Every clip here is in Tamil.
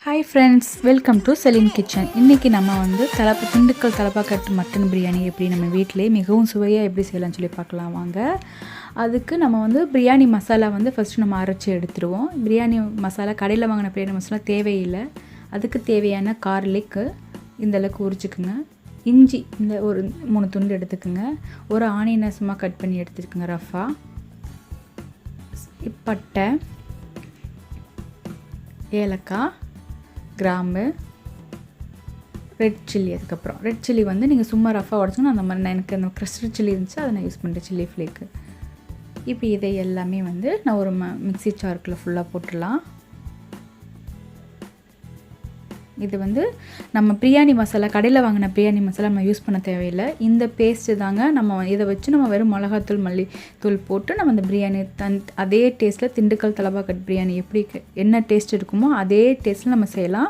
Hi friends, welcome to Celine kitchen. இன்றைக்கி நம்ம வந்து திண்டுக்கல் தலப்பாக்கட்டு மட்டன் பிரியாணி எப்படி நம்ம வீட்டிலே மிகவும் சுவையாக எப்படி செய்யலாம்னு சொல்லி பார்க்கலாம் வாங்க. அதுக்கு நம்ம வந்து பிரியாணி மசாலா வந்து ஃபஸ்ட்டு நம்ம அரைச்சி எடுத்துருவோம். பிரியாணி மசாலா கடையில் வாங்கின பிரியாணி மசாலா தேவையில்லை. அதுக்கு தேவையான கார்லிக்கு இந்தளவுக்கு உரிச்சிக்குங்க. இஞ்சி இந்த ஒரு 3 துண்டு எடுத்துக்குங்க. ஒரு ஆனியனை சும்மா கட் பண்ணி எடுத்துக்குங்க ரஃபாக. பட்டை, ஏலக்காய், கிராம்பு, ரெட் சில்லி. அதுக்கப்புறம் ரெட் சில்லி வந்து நீங்கள் சும்மா ரஃபாக உடச்சிங்கன்னா அந்த மாதிரி எனக்கு அந்த க்ரஷ்டு சில்லி இருந்துச்சு, அதை நான் யூஸ் பண்ணுறேன், சில்லி ஃப்ளேக்கு. இப்போ இதை எல்லாமே வந்து நான் ஒரு மிக்ஸி ஜாருக்குள்ளே ஃபுல்லாக போட்டுடலாம். இது வந்து நம்ம பிரியாணி மசாலா கடையில் வாங்கின பிரியாணி மசாலா நம்ம யூஸ் பண்ண தேவையில்லை. இந்த பேஸ்ட்டு தாங்க நம்ம இதை வச்சு நம்ம வெறும் மிளகாத்தூள் மல்லித்தூள் போட்டு நம்ம அந்த பிரியாணி அதே டேஸ்ட்டில் திண்டுக்கல் தலப்பாக்கட்டு பிரியாணி எப்படி என்ன டேஸ்ட் இருக்குமோ அதே டேஸ்ட்டில் நம்ம செய்யலாம்.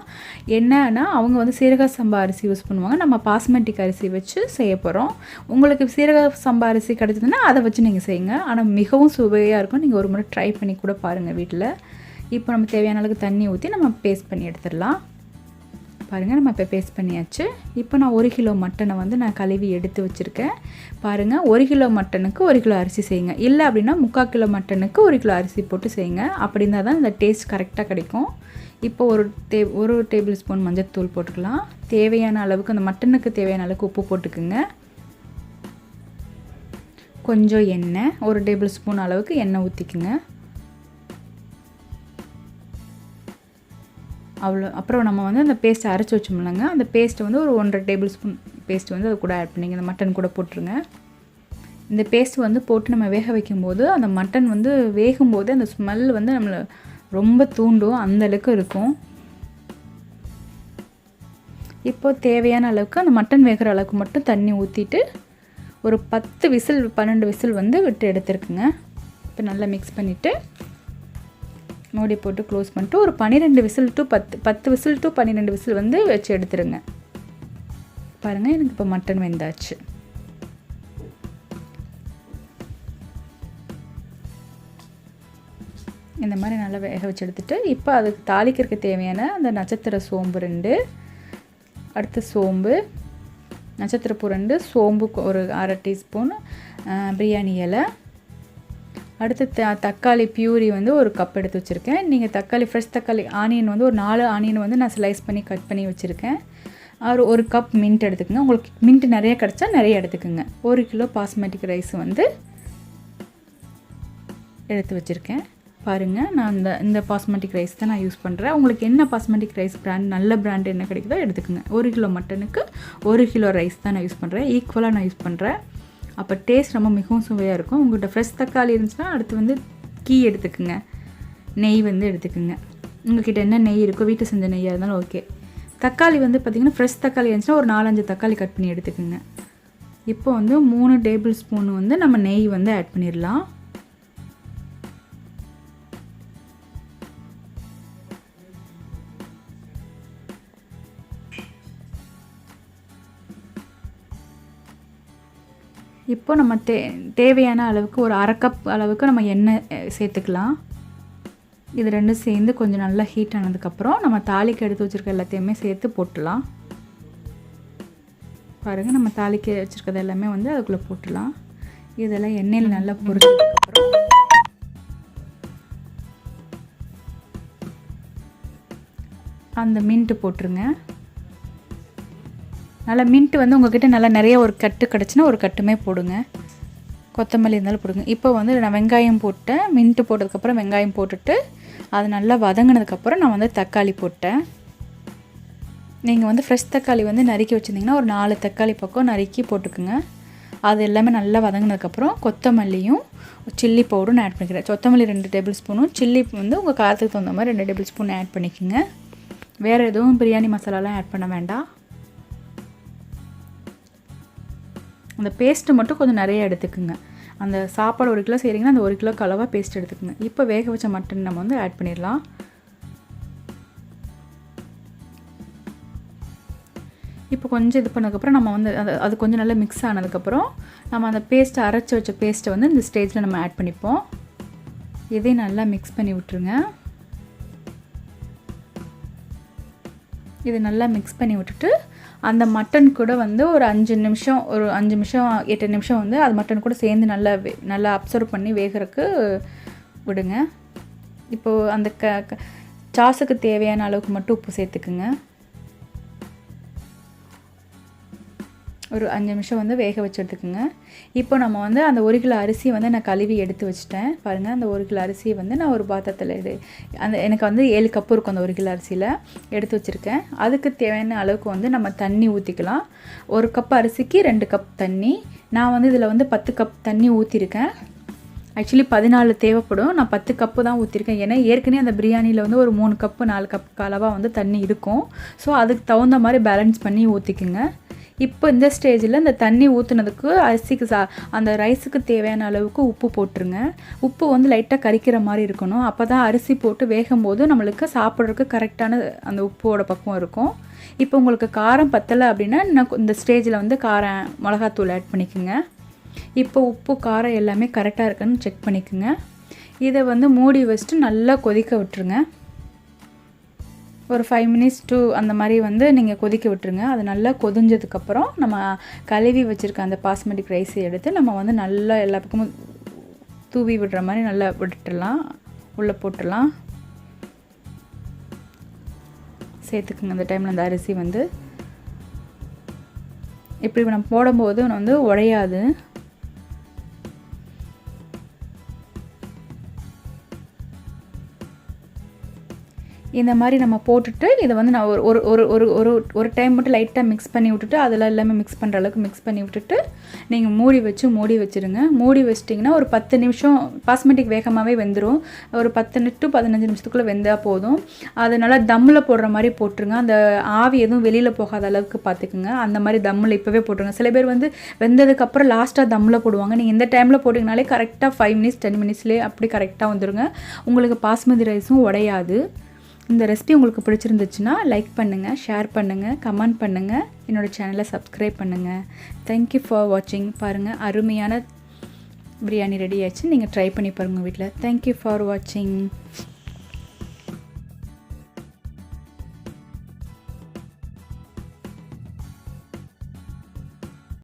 என்னன்னா அவங்க வந்து சீரக சம்பா அரிசி யூஸ் பண்ணுவாங்க, நம்ம பாஸ்மதிக் அரிசி வச்சு செய்ய போகிறோம். உங்களுக்கு சீரக சம்பா அரிசி கிடைச்சதுன்னா அதை வச்சு நீங்கள் செய்யுங்க. ஆனால் மிகவும் சுவையாக இருக்கும். நீங்கள் ஒரு முறை ட்ரை பண்ணி கூட பாருங்கள் வீட்டில். இப்போ நம்ம தேவையான அளவுக்கு தண்ணி ஊற்றி நம்ம பேஸ்ட் பண்ணி எடுத்துடலாம். பாருங்கள், நம்ம இப்போ பேஸ்ட் பண்ணியாச்சு. இப்போ நான் 1 கிலோ மட்டனை வந்து நான் கழுவி எடுத்து வச்சுருக்கேன். பாருங்கள், 1 கிலோ மட்டனுக்கு 1 கிலோ அரிசி செய்யுங்க. இல்லை அப்படின்னா 3/4 கிலோ மட்டனுக்கு 1 கிலோ அரிசி போட்டு செய்யுங்க. அப்படி இருந்தால் தான் இந்த டேஸ்ட் கரெக்டாக கிடைக்கும். இப்போ ஒரு டேபிள் ஸ்பூன் மஞ்சள்தூள் போட்டுக்கலாம். தேவையான அளவுக்கு அந்த மட்டனுக்கு தேவையான அளவுக்கு உப்பு போட்டுக்குங்க. கொஞ்சம் எண்ணெய், 1 டேபிள் ஸ்பூன் அளவுக்கு எண்ணெய் ஊற்றிக்குங்க. அவ்வளோ. அப்புறம் நம்ம வந்து அந்த பேஸ்ட்டை அரைச்சி வச்சோம்லங்க, அந்த பேஸ்ட்டை வந்து ஒரு 1.5 டேபிள் ஸ்பூன் பேஸ்ட் வந்து அது கூட ஆட் பண்ணிங்க. இந்த மட்டன் கூட போட்டுருங்க. இந்த பேஸ்ட் வந்து போட்டு நம்ம வேக வைக்கும்போது அந்த மட்டன் வந்து வேகும்போது அந்த ஸ்மெல் வந்து நம்மளை ரொம்ப தூண்டும், அந்தளவுக்கு இருக்கும். இப்போ தேவையான அளவுக்கு அந்த மட்டன் வேகிற அளவுக்கு மட்டும் தண்ணி ஊற்றிட்டு ஒரு 10 விசில் 12 விசில் வந்து விட்டு எடுத்துருக்குங்க. இப்போ நல்லா மிக்ஸ் பண்ணிவிட்டு மூடி போட்டு க்ளோஸ் பண்ணிட்டு ஒரு 12 whistle to 10 whistle to 12 whistle வந்து வச்சு எடுத்துருங்க. பாருங்கள், எனக்கு இப்போ மட்டன் வெந்தாச்சு. இந்த மாதிரி நல்லா வேக வச்சு எடுத்துகிட்டு இப்போ அதுக்கு தாளிக்கிறதுக்கு தேவையான அந்த நட்சத்திர சோம்பு 2, அடுத்து சோம்பு, நட்சத்திரப்பூ 2, சோம்பு ஒரு 1/2 டீஸ்பூன், பிரியாணி இலை, அடுத்து தக்காளி பியூரி வந்து 1 கப் எடுத்து வச்சுருக்கேன். நீங்கள் தக்காளி ஃப்ரெஷ் தக்காளி ஆனியன் வந்து ஒரு 4 ஆனியன் வந்து நான் ஸ்லைஸ் பண்ணி கட் பண்ணி வச்சுருக்கேன். ஒரு கப் மின்ட் எடுத்துக்கோங்க. உங்களுக்கு மின்ட் நிறைய கிடச்சா நிறைய எடுத்துக்கோங்க. 1 கிலோ பாஸ்மதிக் ரைஸ் வந்து எடுத்து வச்சுருக்கேன். பாருங்கள், நான் இந்த பாஸ்மதிக் ரைஸ் தான் நான் யூஸ் பண்ணுறேன். உங்களுக்கு என்ன பாஸ்மதிக் ரைஸ் பிராண்ட் நல்ல பிராண்ட் என்ன கிடைக்குதோ எடுத்துக்கோங்க. 1 கிலோ மட்டனுக்கு 1 கிலோ ரைஸ் தான் நான் யூஸ் பண்ணுறேன். ஈக்குவலாக நான் யூஸ் பண்ணுறேன். அப்போ டேஸ்ட் ரொம்ப மிகவும் சுவையாக இருக்கும். உங்கள்கிட்ட ஃப்ரெஷ் தக்காளி இருந்துச்சுன்னா அடுத்து வந்து கீ எடுத்துக்குங்க. நெய் வந்து எடுத்துக்குங்க. உங்கள்கிட்ட என்ன நெய் இருக்கோ வீட்டில் செஞ்ச நெய்யாக இருந்தாலும் ஓகே. தக்காளி வந்து பார்த்திங்கன்னா ஃப்ரெஷ் தக்காளி இருந்துச்சுன்னா ஒரு 4-5 தக்காளி கட் பண்ணி எடுத்துக்குங்க. இப்போ வந்து 3 டேபிள் ஸ்பூன் வந்து நம்ம நெய் வந்து ஆட் பண்ணிடலாம். இப்போ நம்ம தேவையான அளவுக்கு ஒரு 1/2 கப் அளவுக்கு நம்ம எண்ணெய் சேர்த்துக்கலாம். இது 2 சேர்ந்து கொஞ்சம் நல்லா ஹீட் ஆனதுக்கப்புறம் நம்ம தாளிக்கு எடுத்து வச்சுருக்க எல்லாத்தையுமே சேர்த்து போட்டுடலாம். பாருங்கள், நம்ம தாளிக்க வச்சுருக்கிறது எல்லாமே வந்து அதுக்குள்ளே போட்டுடலாம். இதெல்லாம் எண்ணெயில் நல்லா பொரிச்சதுக்கப்புறம் அந்த மின்ட்டு போட்டுருங்க. நல்லா மின்ட்டு வந்து உங்கள்கிட்ட நல்லா நிறைய ஒரு கட்டு கிடச்சின்னா ஒரு கட்டுமே போடுங்க. கொத்தமல்லி இருந்தாலும் போடுங்க. இப்போ வந்து நான் வெங்காயம் போட்டேன். மின்ட்டு போட்டதுக்கப்புறம் வெங்காயம் போட்டுட்டு அது நல்லா வதங்கினதுக்கப்புறம் நான் வந்து தக்காளி போட்டேன். நீங்கள் வந்து ஃப்ரெஷ் தக்காளி வந்து நறுக்கி வச்சுருந்தீங்கன்னா ஒரு 4 தக்காளி பக்கம் நறுக்கி போட்டுக்குங்க. அது எல்லாமே நல்லா வதங்கினதுக்கப்புறம் கொத்தமல்லியும் சில்லி பவுடரும் ஆட் பண்ணிக்கிறேன். கொத்தமல்லி 2 டேபிள் ஸ்பூனும் சில்லி வந்து உங்கள் காரத்துக்கு தகுந்த மாதிரி 2 டேபிள் ஸ்பூன் ஆட் பண்ணிக்கோங்க. வேறு எதுவும் பிரியாணி மசாலாலாம் ஆட் பண்ண வேண்டாம். அந்த பேஸ்ட்டு மட்டும் கொஞ்சம் நிறைய எடுத்துக்குங்க. அந்த சாப்பாடு 1 கிலோ செய்கிறீங்கன்னா அந்த 1 கிலோ அளவாக பேஸ்ட் எடுத்துக்குங்க. இப்போ வேக வச்ச மட்டன் நம்ம வந்து ஆட் பண்ணிடலாம். இப்போ கொஞ்சம் இது பண்ணதுக்கப்புறம் நம்ம வந்து அது கொஞ்சம் நல்லா மிக்ஸ் ஆனதுக்கப்புறம் நம்ம அந்த பேஸ்ட்டை அரைச்சி வச்ச பேஸ்ட்டை வந்து இந்த ஸ்டேஜில் நம்ம ஆட் பண்ணிப்போம். இதையும் நல்லா மிக்ஸ் பண்ணி விட்டுருங்க. இது நல்லா மிக்ஸ் பண்ணி விட்டுட்டு அந்த மட்டன் கூட வந்து ஒரு 5 நிமிஷம் 8 நிமிஷம் வந்து அது மட்டன் கூட சேர்ந்து நல்லா அப்சர்வ் பண்ணி வேகிறதுக்கு விடுங்க. இப்போது அந்த சாஸுக்கு தேவையான அளவுக்கு மட்டும் உப்பு சேர்த்துக்குங்க. ஒரு 5 நிமிஷம் வந்து வேக வச்சு எடுத்துக்கோங்க. இப்போ நம்ம வந்து அந்த 1 கிலோ அரிசி வந்து நான் கழுவி எடுத்து வச்சுட்டேன். பாருங்கள், அந்த 1 கிலோ அரிசி வந்து நான் ஒரு பாத்திரத்தில் எனக்கு வந்து 7 கப்பு இருக்கும். அந்த 1 கிலோ அரிசியில் எடுத்து வச்சுருக்கேன். அதுக்கு தேவையான அளவுக்கு வந்து நம்ம தண்ணி ஊற்றிக்கலாம். 1 கப் அரிசிக்கு 2 கப் தண்ணி. நான் வந்து இதில் வந்து 10 கப் தண்ணி ஊற்றிருக்கேன். ஆக்சுவலி 14 தேவைப்படும். நான் 10 கப்பு தான் ஊற்றிருக்கேன். ஏன்னா ஏற்கனவே அந்த பிரியாணியில் வந்து ஒரு 3 கப்பு 4 கப் அளவாக வந்து தண்ணி இருக்கும். ஸோ அதுக்கு தகுந்த மாதிரி பேலன்ஸ் பண்ணி ஊற்றிக்குங்க. இப்போ இந்த ஸ்டேஜில் இந்த தண்ணி ஊற்றுனதுக்கு அரிசிக்கு அந்த ரைஸுக்கு தேவையான அளவுக்கு உப்பு போட்டுருங்க. உப்பு வந்து லைட்டாக கரிக்கிற மாதிரி இருக்கணும். அப்போ தான் அரிசி போட்டு வேகும்போது நம்மளுக்கு சாப்பிட்றதுக்கு கரெக்டான அந்த உப்போட பக்குவம் இருக்கும். இப்போ உங்களுக்கு காரம் பத்தலை அப்படின்னா இந்த ஸ்டேஜில் வந்து மிளகாத்தூள் ஆட் பண்ணிக்கோங்க. இப்போ உப்பு காரம் எல்லாமே கரெக்டாக இருக்குன்னு செக் பண்ணிக்கோங்க. இதை வந்து மூடி வச்சுட்டு நல்லா கொதிக்க விட்டுருங்க. ஒரு 5 மினிட்ஸ் அந்த மாதிரி வந்து நீங்கள் கொதிக்க விட்டுருங்க. அது நல்லா கொதிஞ்சதுக்கப்புறம் நம்ம கழுவி வச்சுருக்க அந்த பாஸ்மதிக் ரைஸை எடுத்து நம்ம வந்து நல்லா எல்லா பக்கமும் தூவி விடுற மாதிரி நல்லா விட்டுடலாம். உள்ளே போட்டுடலாம். சேர்த்துக்குங்க. அந்த டைமில் அந்த அரிசி வந்து இப்படி நம்ம போடும்போது வந்து உடையாது. இந்த மாதிரி நம்ம போட்டுட்டு இதை வந்து நான் ஒரு டைம் மட்டும் லைட்டாக மிக்ஸ் பண்ணி விட்டுட்டு அதில் எல்லாமே மிக்ஸ் பண்ணுற அளவுக்கு மிக்ஸ் பண்ணி விட்டுட்டு நீங்கள் மூடி வச்சுருங்க. மூடி வச்சிட்டிங்கன்னா ஒரு 10 நிமிஷம் பாஸ்மதிக் வேகமாகவே வெந்துடும். ஒரு 10 to 15 நிமிஷத்துக்குள்ளே வெந்தால் போதும். அது நல்லா தம்மில் போடுற மாதிரி போட்டுருங்க. அந்த ஆவி எதுவும் வெளியில் போகாத அளவுக்கு பார்த்துக்குங்க. அந்த மாதிரி தம்மில் இப்போவே போட்டுருங்க. சில பேர் வந்து வெந்ததுக்கப்புறம் லாஸ்ட்டாக தம்மில் போடுவாங்க. நீங்கள் இந்த டைமில் போட்டிங்கனாலே கரெக்டாக 5 மினிட்ஸ் 10 மினிட்ஸ்லேயே அப்படி கரெக்டாக வந்துடுங்க. உங்களுக்கு பாஸ்மதி ரைஸும் உடையாது. இந்த ரெசிபி உங்களுக்கு பிடிச்சிருந்துச்சுன்னா லைக் பண்ணுங்கள், ஷேர் பண்ணுங்கள், கமெண்ட் பண்ணுங்கள், என்னோடய சேனலை சப்ஸ்கிரைப் பண்ணுங்கள். தேங்க்யூ ஃபார் வாட்சிங். பாருங்கள், அருமையான பிரியாணி ரெடி ஆச்சு. நீங்கள் ட்ரை பண்ணி பாருங்கள் வீட்டில். தேங்க்யூ ஃபார் வாட்சிங்.